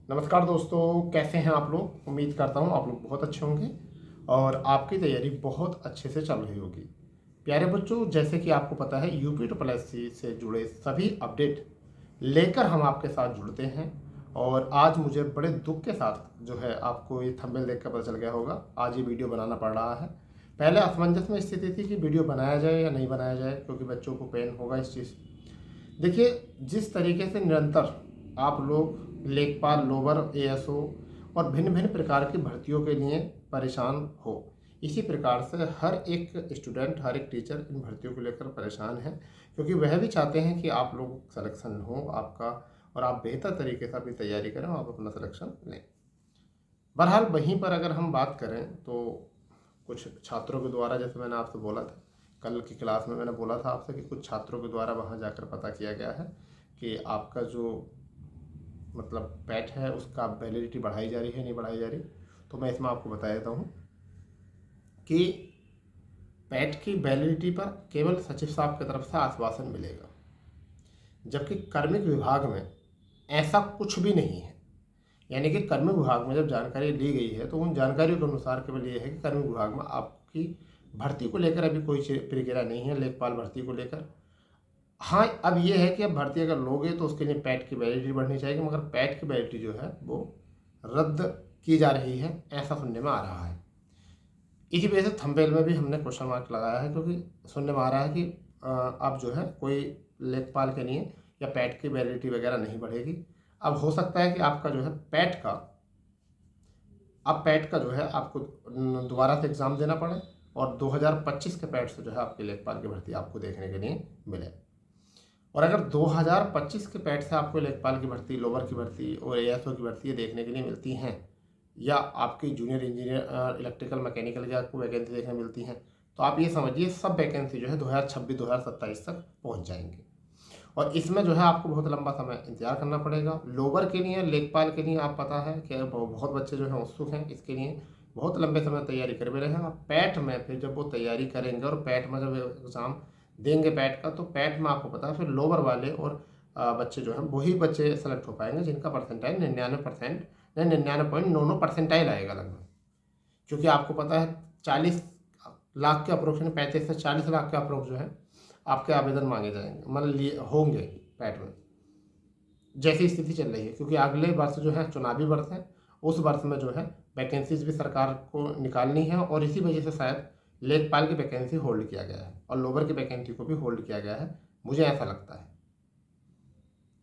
नमस्कार दोस्तों, कैसे हैं आप लोग। उम्मीद करता हूं आप लोग बहुत अच्छे होंगे और आपकी तैयारी बहुत अच्छे से चल रही होगी। प्यारे बच्चों, जैसे कि आपको पता है यूपी ट्रिपल एस सी से जुड़े सभी अपडेट लेकर हम आपके साथ जुड़ते हैं। और आज मुझे बड़े दुख के साथ जो है आपको ये थंबनेल देख कर पता चल गया होगा, आज ये वीडियो बनाना पड़ रहा है। पहले असमंजस में स्थिति थी कि वीडियो बनाया जाए या नहीं बनाया जाए, क्योंकि बच्चों को पेन होगा इस चीज़। देखिए, जिस तरीके से निरंतर आप लोग लेखपाल, लोअर एएसओ और भिन्न भिन्न प्रकार की भर्तियों के लिए परेशान हो, इसी प्रकार से हर एक स्टूडेंट, हर एक टीचर इन भर्तियों को लेकर परेशान है, क्योंकि वह भी चाहते हैं कि आप लोग सिलेक्शन हो आपका और आप बेहतर तरीके से अपनी तैयारी करें और आप अपना सिलेक्शन लें। बहरहाल वहीं पर अगर हम बात करें तो कुछ छात्रों के द्वारा, जैसे मैंने आपसे बोला था कल की क्लास में, मैंने बोला था आपसे कि कुछ छात्रों के द्वारा वहां जाकर पता किया गया है कि आपका जो मतलब पैट है उसका वैलिडिटी बढ़ाई जा रही है, नहीं बढ़ाई जा रही। तो मैं इसमें आपको बता देता हूँ कि पैट की वैलिडिटी पर केवल सचिव साहब की तरफ से आश्वासन मिलेगा, जबकि कार्मिक विभाग में ऐसा कुछ भी नहीं है। यानी कि कार्मिक विभाग में जब जानकारी ली गई है तो उन जानकारियों के अनुसार केवल ये है कि कार्मिक विभाग में आपकी भर्ती को लेकर अभी कोई प्रक्रिया नहीं है, लेखपाल भर्ती को लेकर। हाँ, अब ये है कि अब भर्ती अगर लोगे तो उसके लिए पैट की वैलिडिटी बढ़नी चाहिए, मगर पैट की वैलिडिटी जो है वो रद्द की जा रही है, ऐसा सुनने में आ रहा है। इसी वजह से थंबनेल में भी हमने क्वेश्चन मार्क लगाया है, क्योंकि सुनने में आ रहा है कि अब जो है कोई लेखपाल के लिए या पैट की वैलिडिटी वगैरह नहीं बढ़ेगी। अब हो सकता है कि आपका जो है पैट का जो है आपको दोबारा से एग्ज़ाम देना पड़े और 2025 के पैट से जो है आपकी लेखपाल की भर्ती आपको देखने के लिए मिले। और अगर 2025 के पैट से आपको लेखपाल की भर्ती, लोअर की भर्ती और एएसओ की भर्ती देखने के लिए मिलती हैं, या आपकी जूनियर इंजीनियर इलेक्ट्रिकल मैकेनिकल की आपको वैकेंसी देखने मिलती हैं, तो आप ये समझिए सब वैकेंसी जो है 2026-2027 तक पहुंच जाएंगे। और इसमें जो है आपको बहुत लंबा समय इंतजार करना पड़ेगा। लोअर के लिए, लेखपाल के लिए आप पता है कि बहुत बच्चे जो हैं उत्सुक हैं इसके लिए, बहुत लंबे समय तैयारी कर भी रहे हैं। पैट में फिर जब वो तैयारी करेंगे और पैट में जब एग्ज़ाम देंगे पैट का, तो पैट में आपको पता है फिर लोअर वाले और बच्चे जो हैं वही बच्चे सेलेक्ट हो पाएंगे जिनका परसेंटाइल 99% या 99.99 आएगा लगभग। क्योंकि आपको पता है 40 लाख के अप्रोक्स, 35 से 40 लाख के अप्रोक्स जो है आपके आवेदन मांगे जाएंगे, मतलब लिए होंगे पैट में, जैसी स्थिति चल रही है। क्योंकि अगले वर्ष जो है चुनावी वर्ष है, उस वर्ष में जो है वैकेंसीज भी सरकार को निकालनी है, और इसी वजह से शायद लेखपाल की वैकेंसी होल्ड किया गया है और लोअर की वैकेंसी को भी होल्ड किया गया है, मुझे ऐसा लगता है।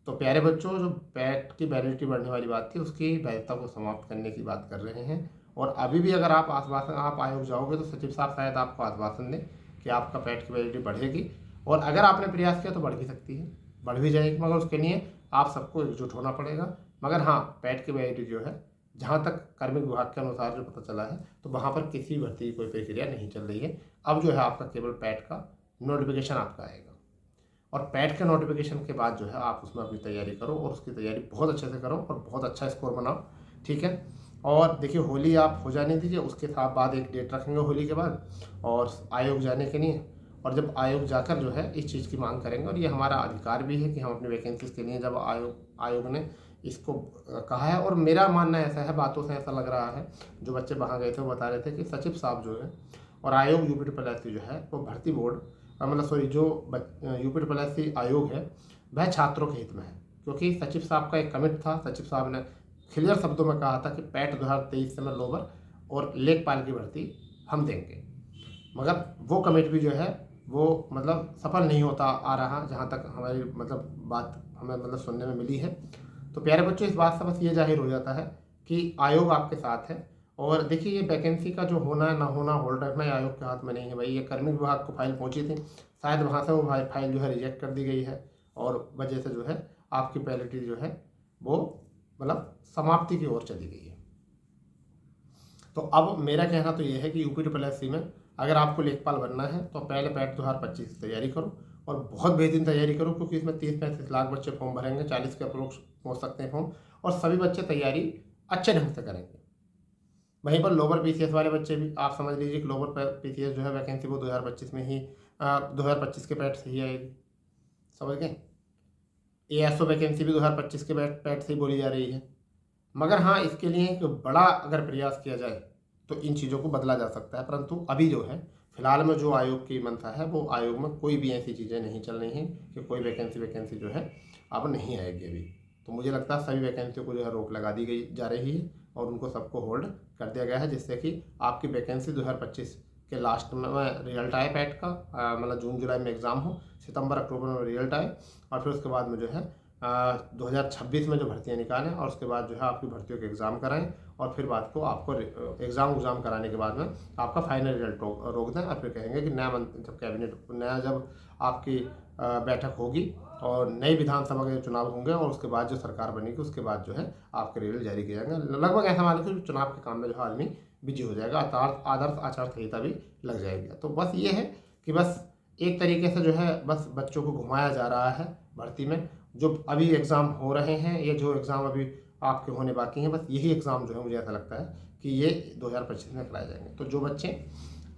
तो प्यारे बच्चों, जो पैट की वैलिडिटी बढ़ने वाली बात थी उसकी वैधता को समाप्त करने की बात कर रहे हैं। और अभी भी अगर आप आयोग जाओगे तो सचिव साहब शायद आपको आश्वासन दें कि आपका पैट की वैलिडिटी बढ़ेगी, और अगर आपने प्रयास किया तो बढ़ भी सकती है, बढ़ भी जाएगी, मगर उसके लिए आप सबको एकजुट होना पड़ेगा। मगर हाँ, पैट की वैलिडिटी जो है, जहाँ तक कार्मिक विभाग के अनुसार जो पता चला है, तो वहाँ पर किसी भर्ती की कोई प्रक्रिया नहीं चल रही है। अब जो है आपका केवल पैट का नोटिफिकेशन आपका आएगा, और पैट के नोटिफिकेशन के बाद जो है आप उसमें अपनी तैयारी करो और उसकी तैयारी बहुत अच्छे से करो और बहुत अच्छा स्कोर बनाओ, ठीक है। और देखिए, होली आप हो जाने दीजिए, उसके साथ बाद एक डेट रखेंगे होली के बाद और आयोग जाने के लिए। और जब आयोग जाकर जो है इस चीज़ की मांग करेंगे, और ये हमारा अधिकार भी है कि हम अपनी वैकेंसीज के लिए, जब आयोग ने इसको कहा है, और मेरा मानना ऐसा है, बातों से ऐसा लग रहा है, जो बच्चे वहाँ गए थे वो बता रहे थे कि सचिव साहब जो है और आयोग यूपी ट्रिपल एस जो है वो भर्ती बोर्ड, मतलब सॉरी, जो यूपी ट्रिपल एस आयोग है वह छात्रों के हित में है। क्योंकि सचिव साहब का एक कमिट था, सचिव साहब ने क्लियर शब्दों में कहा था कि पैट 2023 से में लोअर और लेखपाल की भर्ती हम देंगे, मगर वो कमिट भी जो है वो मतलब सफल नहीं होता आ रहा, जहाँ तक हमारी मतलब बात हमें मतलब सुनने में मिली है। तो प्यारे बच्चों, इस बात से बस ये जाहिर हो जाता है कि आयोग आपके साथ है। और देखिए, ये वैकेंसी का जो होना ना होना, होल्ड रखना ये आयोग के हाथ में नहीं है भाई। ये कार्मिक विभाग को फाइल पहुंची थी, शायद वहाँ से वो फाइल जो है रिजेक्ट कर दी गई है, और वजह से जो है आपकी वैलिडिटी जो है वो मतलब समाप्ति की ओर चली गई है। तो अब मेरा कहना तो ये है कि यूपी ट्रिपल एस सी में अगर आपको लेखपाल बनना है तो पहले पैट 2025 की तैयारी करो, और बहुत बेहतरीन तैयारी करो, क्योंकि इसमें 30-35 लाख बच्चे फॉर्म भरेंगे, 40 के अप्रोक्स पहुँच सकते हैं फॉर्म, और सभी बच्चे तैयारी अच्छे ढंग से करेंगे। वहीं पर लोअर पीसीएस वाले बच्चे भी आप समझ लीजिए कि लोअर पीसीएस जो है वैकेंसी वो 2025 में ही 2025 के पैट से ही आएगी, समझ गए। एएसओ वैकेंसी भी 2025 के पैट से ही बोली जा रही है, मगर हाँ, इसके लिए एक बड़ा अगर प्रयास किया जाए तो इन चीज़ों को बदला जा सकता है। परंतु अभी जो है फिलहाल में जो आयोग की मंशा है, वो आयोग में कोई भी ऐसी चीज़ें नहीं चल रही हैं कि कोई वैकेंसी जो है अब नहीं आएगी अभी। तो मुझे लगता है सभी वैकेंसियों को जो है रोक लगा दी गई जा रही है और उनको सबको होल्ड कर दिया गया है, जिससे कि आपकी वैकेंसी 2025 के लास्ट में रिजल्ट आए पैट का, मतलब जून जुलाई में एग्ज़ाम हो, सितंबर अक्टूबर में रिजल्ट आए और फिर उसके बाद में जो है 2026 में जो भर्तियाँ निकालें और उसके बाद जो है आपकी भर्तियों के एग्ज़ाम कराएं और फिर बात को आपको एग्ज़ाम कराने के बाद में आपका फाइनल रिजल्ट रोक दें और फिर कहेंगे कि जब कैबिनेट जब आपकी बैठक होगी और नई विधानसभा के चुनाव होंगे और उसके बाद जो सरकार बनेगी उसके बाद जो है आपके रिजल्ट जारी किए जाएंगे। लगभग ऐसा मान लीजिए चुनाव के काम में जो है आदमी बिजी हो जाएगा, आदर्श आचार संहिता भी लग जाएगी। तो बस ये है कि बस एक तरीके से जो है बस बच्चों को घुमाया जा रहा है भर्ती में। जो अभी एग्ज़ाम हो रहे हैं, ये जो एग्ज़ाम अभी आपके होने बाकी हैं, बस यही एग्ज़ाम जो है मुझे ऐसा लगता है कि ये 2025 में कराए जाएंगे। तो जो बच्चे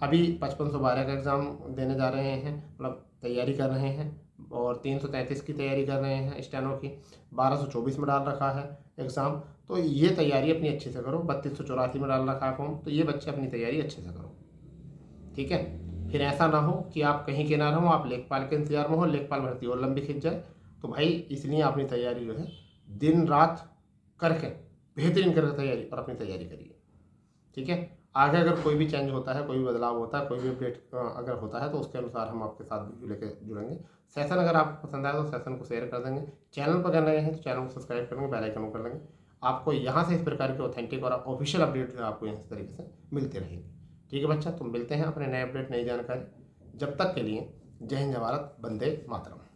अभी 5512 का एग्ज़ाम देने जा रहे हैं, मतलब तैयारी कर रहे हैं और 333 की तैयारी कर रहे हैं स्टेनो की, 1224 में डाल रखा है एग्ज़ाम, तो ये तैयारी अपनी अच्छे से करो। 3284 में डाल रखा है फॉर्म, तो ये बच्चे अपनी तैयारी अच्छे से करो, ठीक है। फिर ऐसा ना हो कि आप कहीं के ना रहो, आप लेखपाल के इंतजार में हो, लेखपाल भर्ती और लंबी खिंच जाए। तो भाई इसलिए अपनी तैयारी जो है दिन रात करके बेहतरीन करके तैयारी और अपनी तैयारी करिए, ठीक है। आगे अगर कोई भी चेंज होता है, कोई भी बदलाव होता है, कोई भी अपडेट अगर होता है तो उसके अनुसार हम आपके साथ वीडियो लेकर जुड़ेंगे। सेशन अगर आपको पसंद आया तो सेशन को शेयर कर देंगे। चैनल पर कर रहे हैं तो चैनल को सब्सक्राइब करेंगे, बेल आइकन को कर लेंगे। आपको यहाँ से इस प्रकार के ऑथेंटिक और ऑफिशियल अपडेट जो है आपको इस तरीके से मिलती रहेंगी, ठीक है बच्चा। तुम मिलते हैं अपने नए अपडेट, नई जानकारी। जब तक के लिए जय हिंद, जय भारत, वंदे मातरम।